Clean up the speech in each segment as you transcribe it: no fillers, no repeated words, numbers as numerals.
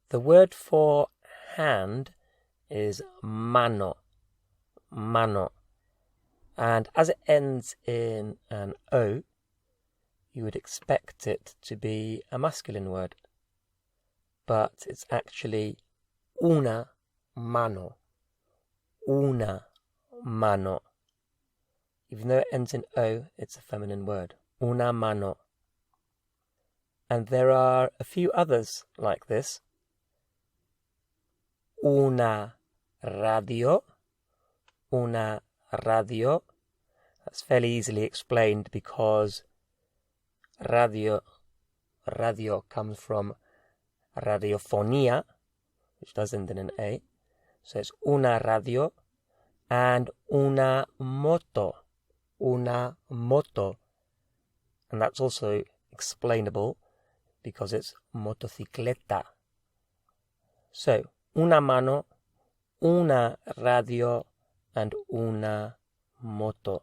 The word for hand is mano, mano. And as it ends in an O, you would expect it to be a masculine word. But it's actually una mano, una mano. Even though it ends in O, it's a feminine word, una mano. And there are a few others like this. Una radio, una radio. That's fairly easily explained because radio comes from radiofonía, which does end in an A. So it's una radio and una moto, una moto. And that's also explainable because it's motocicleta. So, una mano, una radio, and una moto.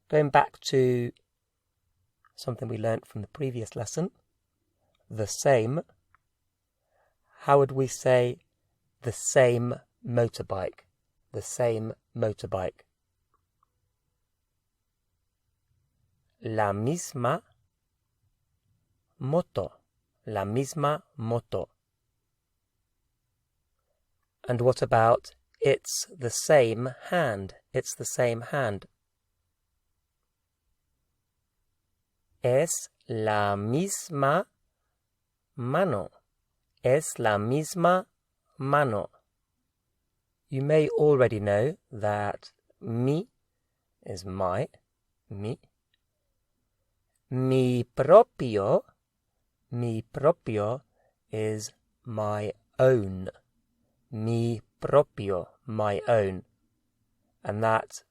Going back to something we learnt from the previous lesson, the same. How would we say the same motorbike? The same motorbike. La misma moto. La misma moto. And what about it's the same hand? It's the same hand. Es la misma mano. Es la misma mano. You may already know that mi is my, mi. Mi propio is my own. Mi propio, my own. And that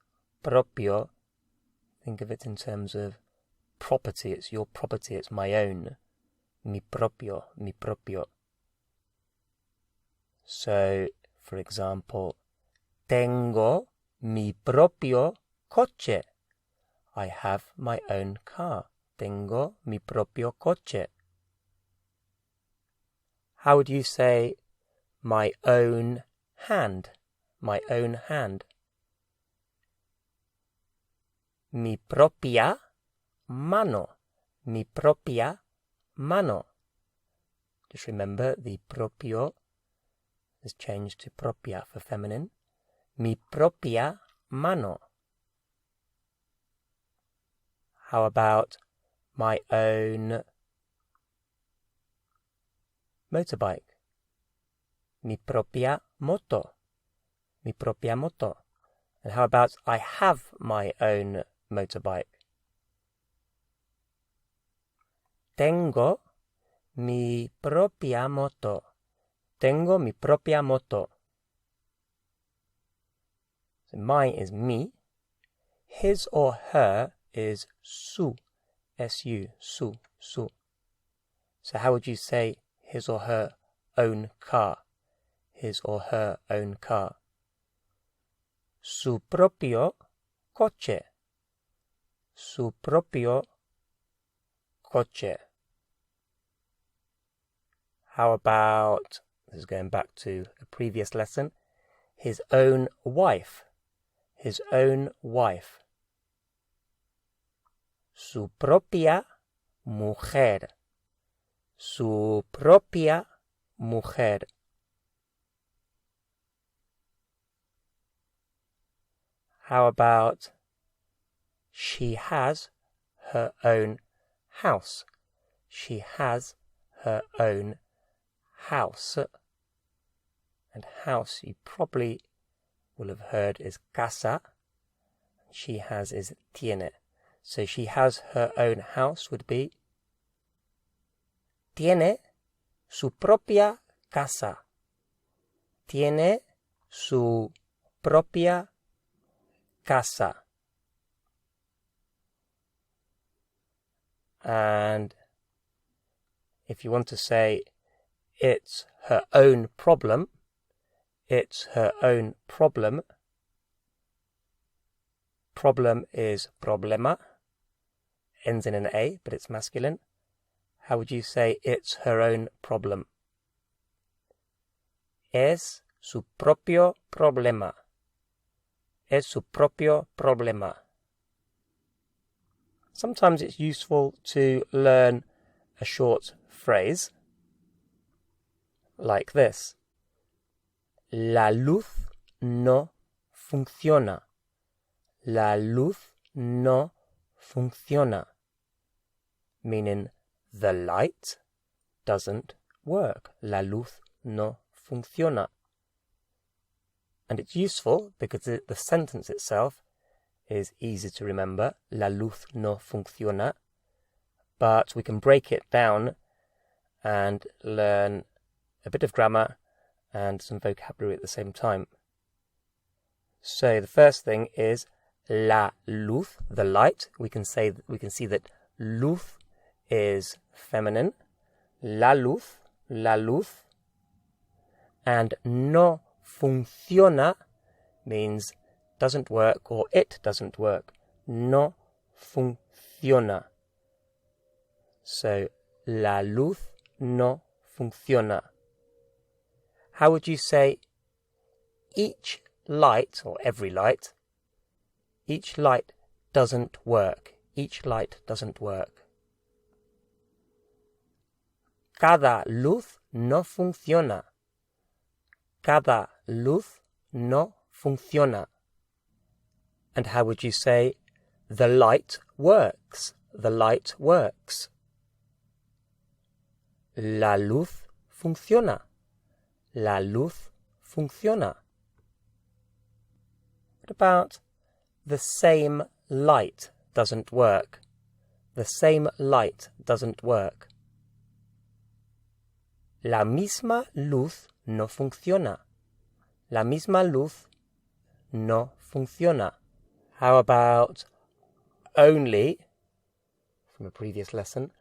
propio, think of it in terms of property. It's your property, it's my own. Mi propio, mi propio. So, for example, tengo mi propio coche. I have my own car. Tengo mi propio coche. How would you say my own hand? My own hand. Mi propia mano. Mi propia mano. Just remember the propio is changed to propia for feminine. Mi propia mano. How about my own motorbike? Mi propia moto. Mi propia moto. And how about I have my own motorbike? Tengo mi propia moto. Tengo mi propia moto. So mine is me. His or her is su. S-U. Su. Su. So how would you say his or her own car? His or her own car. Su propio coche. Su propio coche. How about, this is going back to a previous lesson, his own wife. His own wife. Su propia mujer. Su propia mujer. How about she has her own house? She has her own house. And house you probably will have heard is casa. She has is tiene. So she has her own house would be tiene su propia casa. Tiene su propia casa. And if you want to say it's her own problem, it's her own problem. Problem is problema. Ends in an A, but it's masculine. How would you say it's her own problem? Es su propio problema. Es su propio problema. Sometimes it's useful to learn a short phrase like this. La luz no funciona. La luz no funciona. Meaning the light doesn't work. La luz no funciona. And it's useful because the sentence itself is easy to remember. La luz no funciona. But we can break it down and learn a bit of grammar and some vocabulary at the same time. So the first thing is la luz, the light. We can see that luz is feminine. La luz, and no funciona means doesn't work or it doesn't work. No funciona. So la luz no funciona. How would you say each light, or every light, each light doesn't work? Each light doesn't work. Cada luz no funciona. Cada luz no funciona. And how would you say the light works? The light works. La luz funciona. La luz funciona. What about the same light doesn't work? The same light doesn't work. La misma luz no funciona. La misma luz no funciona. How about only, from a previous lesson,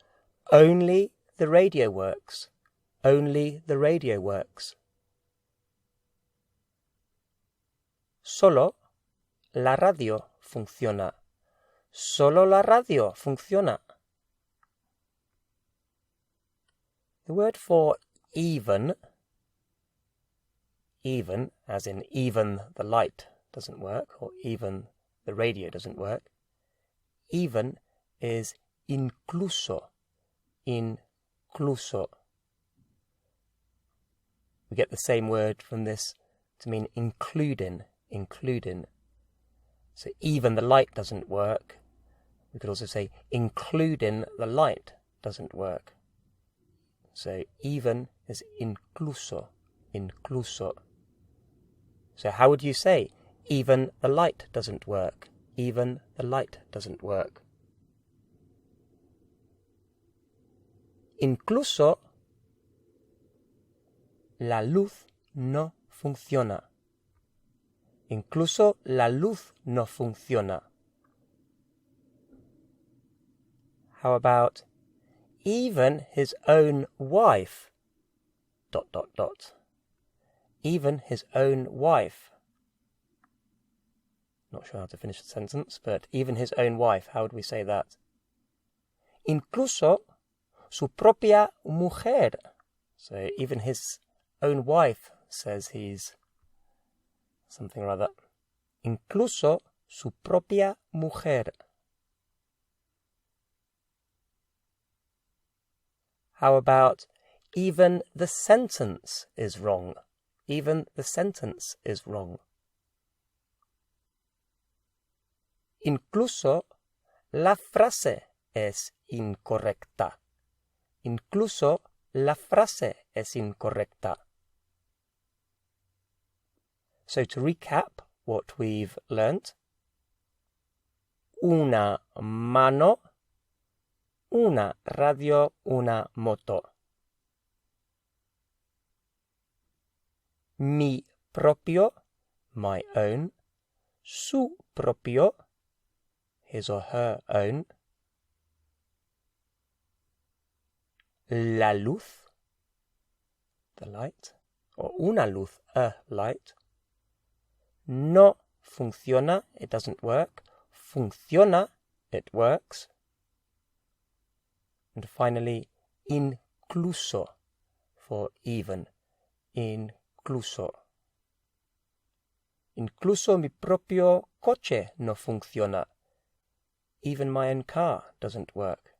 only the radio works. Only the radio works. Solo la radio funciona. Solo la radio funciona. The word for even, as in even the light doesn't work, or even the radio doesn't work, even is incluso. Incluso. We get the same word from this to mean including. So even the light doesn't work. We could also say including the light doesn't work. So even is incluso. So how would you say even the light doesn't work? Even the light doesn't work. Incluso la luz no funciona. Incluso la luz no funciona. How about even his own wife... Even his own wife. Not sure how to finish the sentence, but even his own wife, how would we say that? Incluso su propia mujer. So even his own wife says he's something or other. Incluso su propia mujer. How about even the sentence is wrong? Even the sentence is wrong. Incluso la frase es incorrecta. Incluso la frase es incorrecta. So to recap what we've learnt: una mano, una radio, una moto. Mi propio, my own. Su propio, his or her own. La luz, the light, or una luz, a light. No funciona, it doesn't work. Funciona, it works. And finally, incluso for even. Incluso. Incluso mi propio coche no funciona. Even my own car doesn't work.